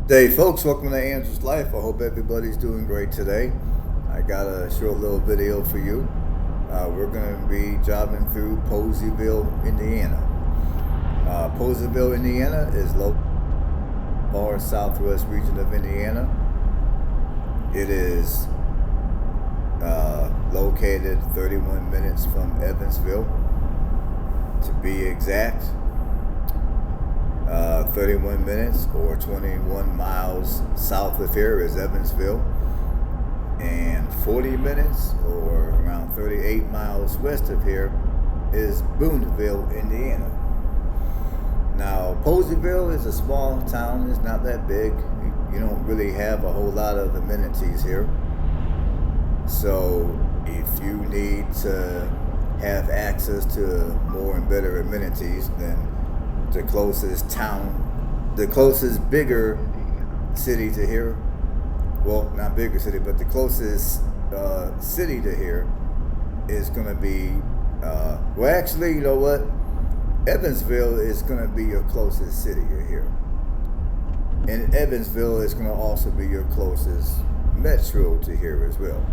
Hey folks, welcome to Andrew's Life. I hope everybody's doing great today. I got a short little video for you. We're going to be driving through Poseyville, Indiana. Poseyville, Indiana is located in the far southwest region of Indiana. It is located 31 minutes from Evansville, to be exact. 31 minutes or 21 miles south of here is Evansville, and 40 minutes or around 38 miles west of here is Booneville, Indiana. Now, Poseyville is a small town. It's not that big. You don't really have a whole lot of amenities here. So if you need to have access to more and better amenities, then the closest bigger city to here, well, not bigger city, but the closest city to here is going to be, well, actually, you know what? Evansville is going to be your closest city to here. And Evansville is going to also be your closest metro to here as well.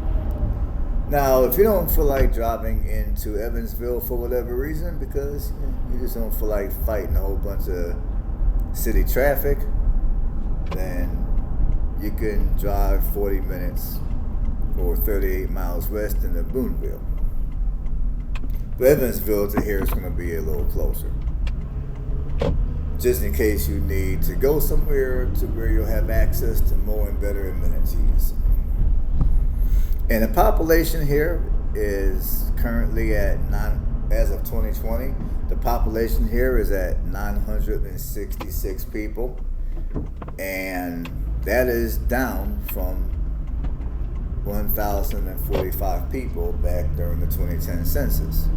Now, if you don't feel like driving into Evansville for whatever reason, because you just don't feel like fighting a whole bunch of city traffic, then you can drive 40 minutes or 38 miles west into Booneville. But Evansville to here is going to be a little closer, just in case you need to go somewhere to where you'll have access to more and better amenities. And the population here is currently at as of 2020, the population here is at 966 people. And that is down from 1,045 people back during the 2010 census.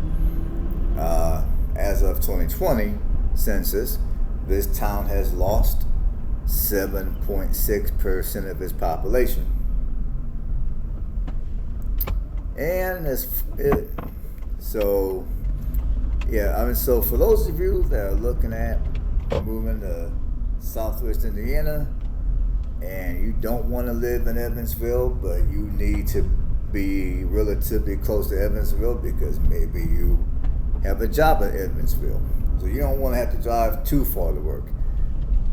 As of 2020 census, this town has lost 7.6% of its population. And so for those of you that are looking at moving to Southwest Indiana and you don't want to live in Evansville, but you need to be relatively close to Evansville because maybe you have a job in Evansville, so you don't want to have to drive too far to work,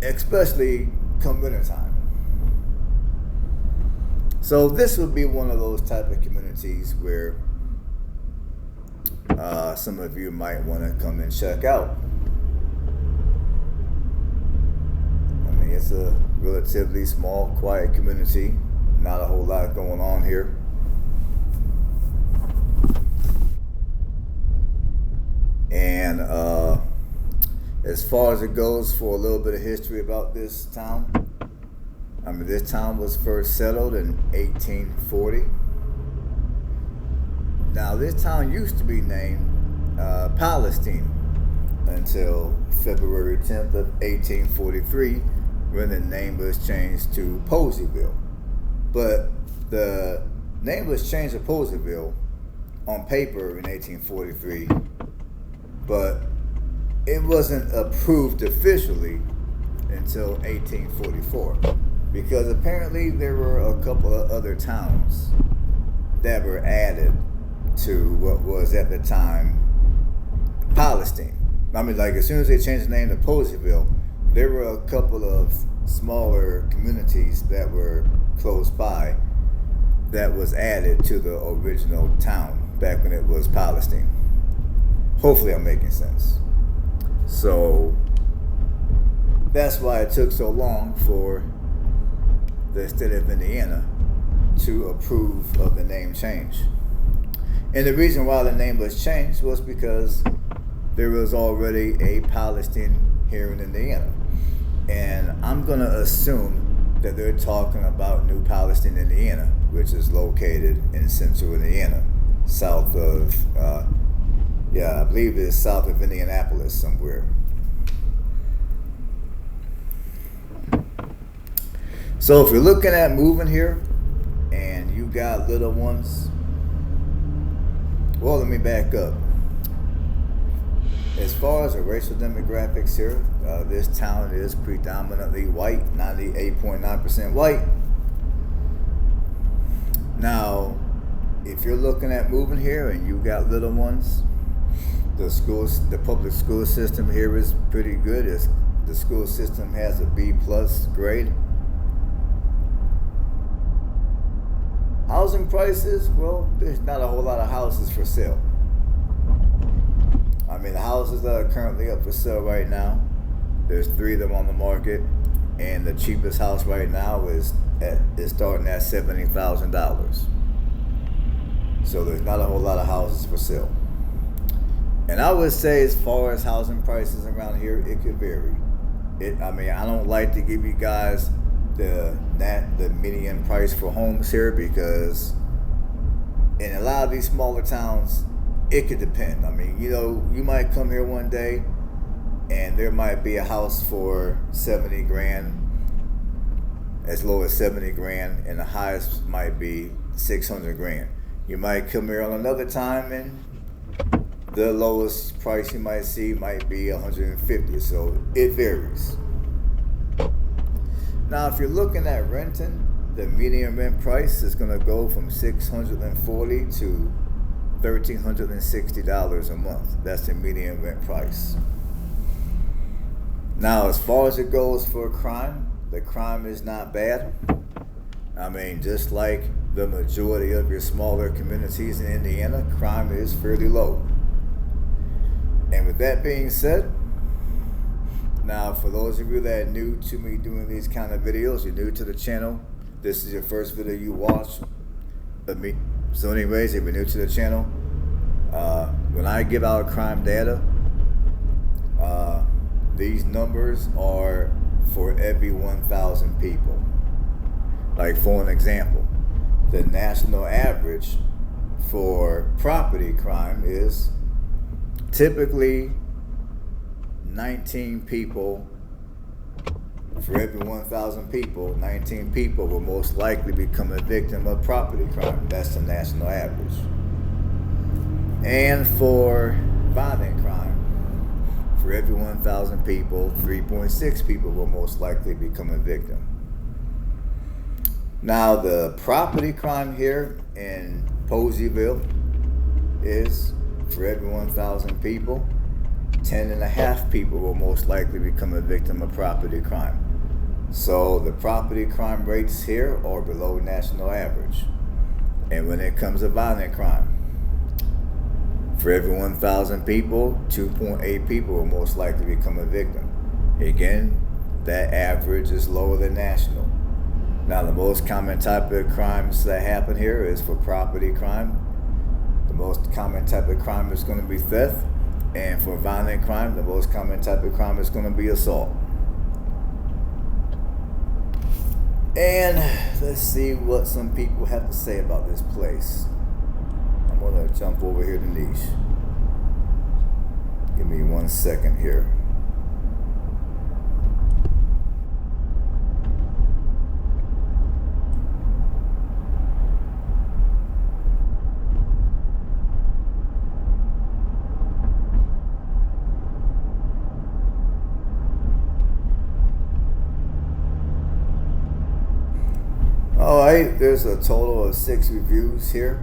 especially come wintertime. So this would be one of those type of communities where some of you might want to come and check out. I mean, it's a relatively small, quiet community. Not a whole lot going on here. And as far as it goes, for a little bit of history about this town, I mean, this town was first settled in 1840. Now, this town used to be named Palestine until February 10th of 1843, when the name was changed to Poseyville. But the name was changed to Poseyville on paper in 1843, but it wasn't approved officially until 1844. Because apparently there were a couple of other towns that were added to what was at the time Palestine. I mean, like, as soon as they changed the name to Poseyville, there were a couple of smaller communities that were close by that was added to the original town back when it was Palestine. Hopefully I'm making sense. So that's why it took so long for the state of Indiana to approve of the name change. And the reason why the name was changed was because there was already a Palestine here in Indiana. And I'm going to assume that they're talking about New Palestine, Indiana, which is located in central Indiana, south of, I believe it's south of Indianapolis somewhere. So if you're looking at moving here and you got little ones, well, let me back up. As far as the racial demographics here, this town is predominantly white, 98.9% white. Now, if you're looking at moving here and you got little ones, the public school system here is pretty good. The school system has a B+ grade. Housing prices, well, there's not a whole lot of houses for sale. I mean, the houses that are currently up for sale right now, there's 3 of them on the market, and the cheapest house right now is starting at $70,000. So there's not a whole lot of houses for sale. And I would say, as far as housing prices around here, it could vary. I don't like to give you guys the median price for homes here, because in a lot of these smaller towns, it could depend. I mean, you might come here one day and there might be a house for 70 grand, as low as 70 grand, and the highest might be 600 grand. You might come here on another time and the lowest price you might see might be 150. So it varies. Now, if you're looking at renting, the median rent price is going to go from $640 to $1,360 a month. That's the median rent price. Now, as far as it goes for crime, the crime is not bad. I mean, just like the majority of your smaller communities in Indiana, crime is fairly low. And with that being said, now for those of you that are new to me doing these kind of videos, you're new to the channel, this is your first video you watch of me. So anyways, if you're new to the channel, when I give out crime data, these numbers are for every 1,000 people. Like, for an example, the national average for property crime is typically 19 people. For every 1,000 people, 19 people will most likely become a victim of property crime. That's the national average. And for violent crime, for every 1,000 people, 3.6 people will most likely become a victim. Now, the property crime here in Poseyville is, for every 1,000 people, 10.5 people will most likely become a victim of property crime. So the property crime rates here are below national average. And when it comes to violent crime, for every 1,000 people, 2.8 people will most likely become a victim. Again, that average is lower than national. Now, the most common type of crimes that happen here is for property crime. The most common type of crime is going to be theft. And for violent crime, the most common type of crime is going to be assault. And let's see what some people have to say about this place. I'm going to jump over here to Niche. Give me 1 second here. Alright, there's a total of 6 reviews here,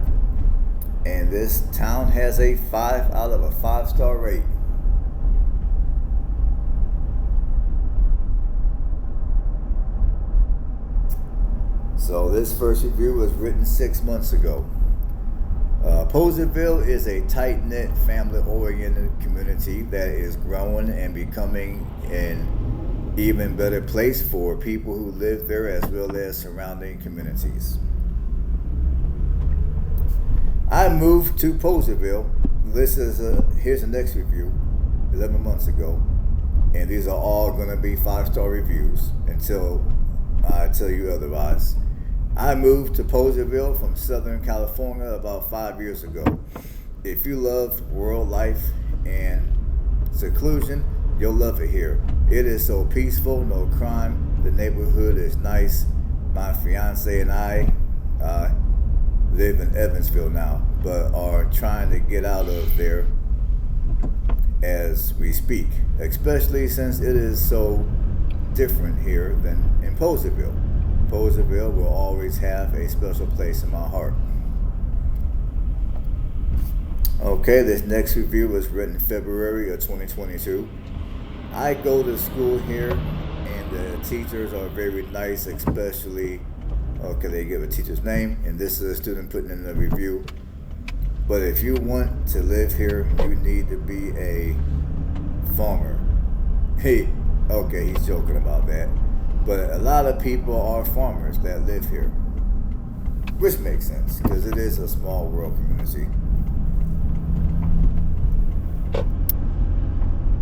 and this town has a 5 out of a 5-star rate. So this first review was written 6 months ago. Poseyville is a tight-knit, family-oriented community that is growing and becoming an even better place for people who live there, as well as surrounding communities. I moved to Poseyville. Here's the next review, 11 months ago, and these are all going to be 5-star reviews until I tell you otherwise. I moved to Poseyville from Southern California about 5 years ago. If you love rural life and seclusion, you'll love it here. It is so peaceful, no crime. The neighborhood is nice. My fiance and I live in Evansville now, but are trying to get out of there as we speak, especially since it is so different here than in Poseyville. Poseyville will always have a special place in my heart. Okay, this next review was written February of 2022. I go to school here and the teachers are very nice, especially, okay, they give a teacher's name, and this is a student putting in a review. But if you want to live here, you need to be a farmer. Hey, okay, he's joking about that. But a lot of people are farmers that live here, which makes sense because it is a small rural community.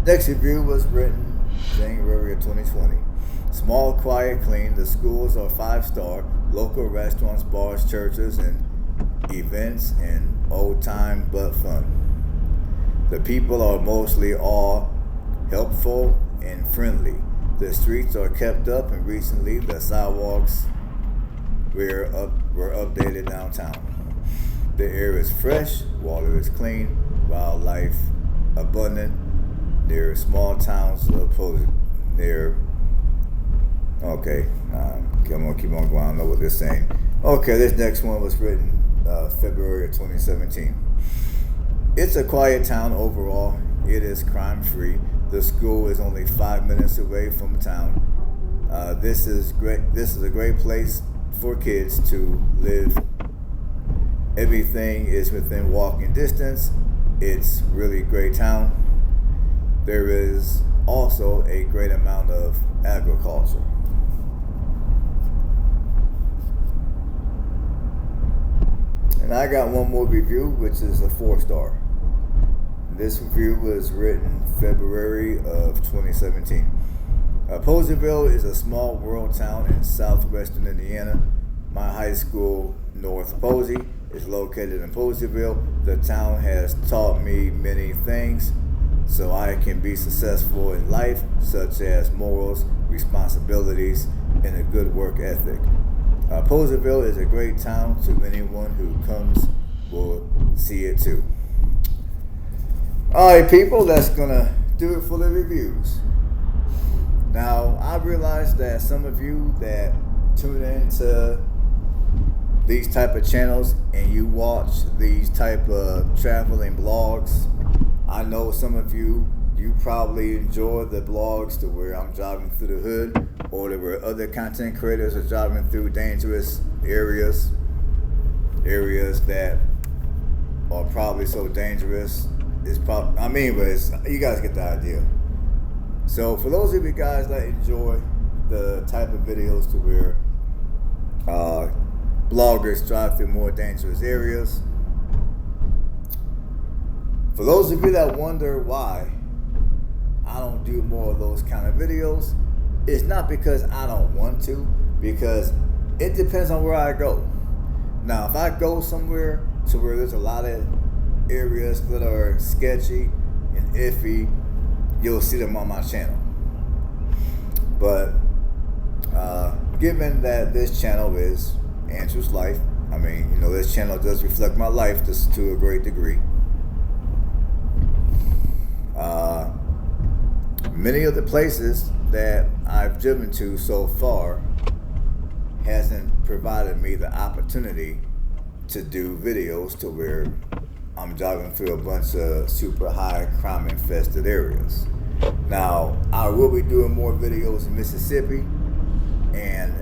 Next review was written January of 2020. Small, quiet, clean. The schools are 5-star. Local restaurants, bars, churches, and events, and old time but fun. The people are mostly all helpful and friendly. The streets are kept up, and recently the sidewalks were updated downtown. The air is fresh, water is clean, wildlife abundant. There are small towns opposed there. Okay, I'm gonna keep on going. I don't know what they're saying. Okay, this next one was written February of 2017. It's a quiet town overall. It is crime free. The school is only 5 minutes away from town. This is great. This is a great place for kids to live. Everything is within walking distance. It's really great town. There is also a great amount of agriculture. And I got one more review, which is a 4-star. This review was written February of 2017. Poseyville is a small rural town in southwestern Indiana. My high school, North Posey, is located in Poseyville. The town has taught me many things so I can be successful in life, such as morals, responsibilities, and a good work ethic. Poseyville is a great town, to anyone who comes will see it too. Alright people, that's gonna do it for the reviews. Now, I realize that some of you that tune into these type of channels and you watch these type of traveling blogs, I know some of you probably enjoy the blogs to where I'm driving through the hood, or there were other content creators are driving through dangerous areas that are probably so dangerous. It's probably, but you guys get the idea. So for those of you guys that enjoy the type of videos to where bloggers drive through more dangerous areas, for those of you that wonder why I don't do more of those kind of videos, it's not because I don't want to, because it depends on where I go. Now, if I go somewhere to where there's a lot of areas that are sketchy and iffy, you'll see them on my channel. But given that this channel is Andrew's life, this channel does reflect my life to a great degree. Many of the places that I've driven to so far hasn't provided me the opportunity to do videos to where I'm driving through a bunch of super high crime infested areas. Now, I will be doing more videos in Mississippi, and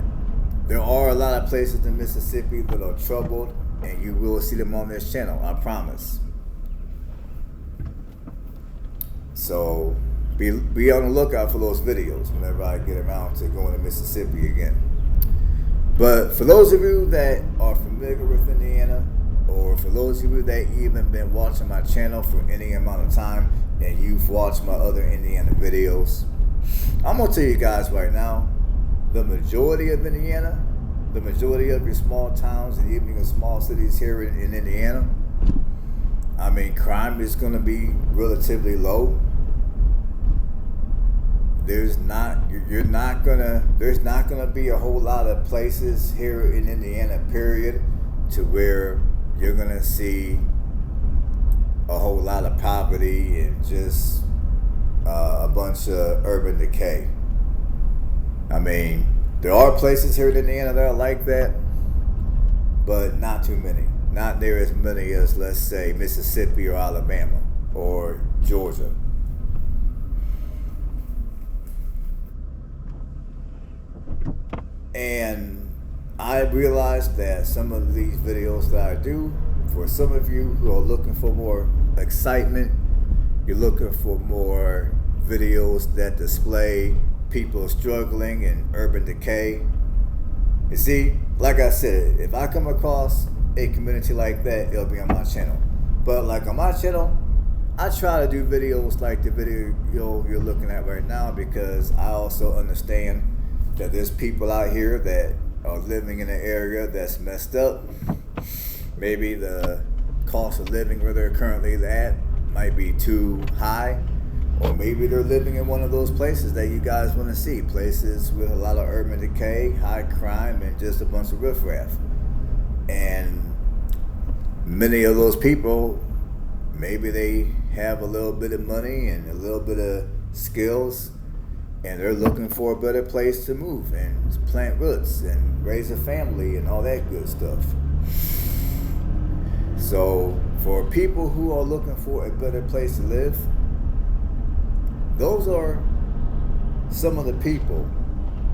there are a lot of places in Mississippi that are troubled, and you will see them on this channel, I promise. So be on the lookout for those videos whenever I get around to going to Mississippi again. But for those of you that are familiar with Indiana, or for those of you that even been watching my channel for any amount of time and you've watched my other Indiana videos, I'm gonna tell you guys right now, the majority of Indiana, the majority of your small towns and even your small cities here in Indiana, crime is gonna be relatively low. There's not gonna be a whole lot of places here in Indiana, period, to where you're gonna see a whole lot of poverty and just a bunch of urban decay. I mean, there are places here in Indiana that are like that, but not too many. Not near as many as, let's say, Mississippi or Alabama or Georgia. And I realized that some of these videos that I do, for some of you who are looking for more excitement, you're looking for more videos that display people struggling in urban decay. You see, like I said, if I come across a community like that, it'll be on my channel. But like on my channel, I try to do videos like the video you're looking at right now, because I also understand that there's people out here that are living in an area that's messed up. Maybe the cost of living where they're currently at might be too high, or maybe they're living in one of those places that you guys want to see, places with a lot of urban decay, high crime, and just a bunch of riffraff. And many of those people, maybe they have a little bit of money and a little bit of skills, and they're looking for a better place to move and plant roots and raise a family and all that good stuff. So for people who are looking for a better place to live, those are some of the people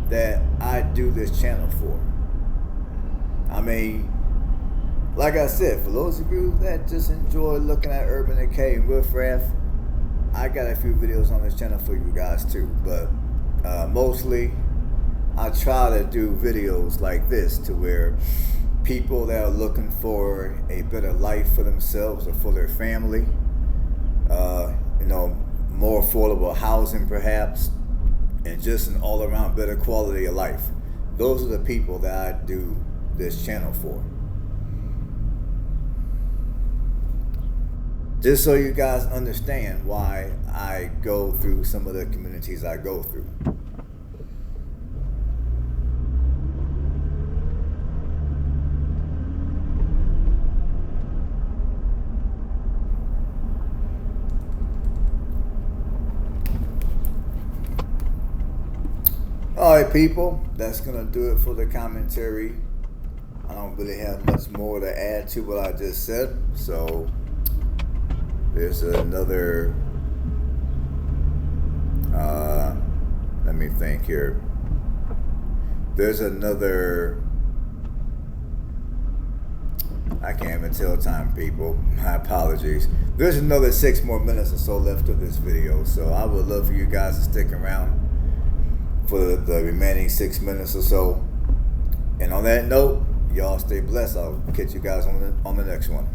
that I do this channel for. I mean, like I said, for those of you that just enjoy looking at urban decay and riffraff, I got a few videos on this channel for you guys too. But mostly, I try to do videos like this to where people that are looking for a better life for themselves or for their family, more affordable housing perhaps, and just an all-around better quality of life. Those are the people that I do this channel for. Just so you guys understand why I go through some of the communities I go through. Alright people, that's going to do it for the commentary. I don't really have much more to add to what I just said. So there's another, let me think here. There's another, I can't even tell time people, my apologies. There's another 6 more minutes or so left of this video. So I would love for you guys to stick around for the remaining 6 minutes or so. And on that note, y'all stay blessed. I'll catch you guys on the next one.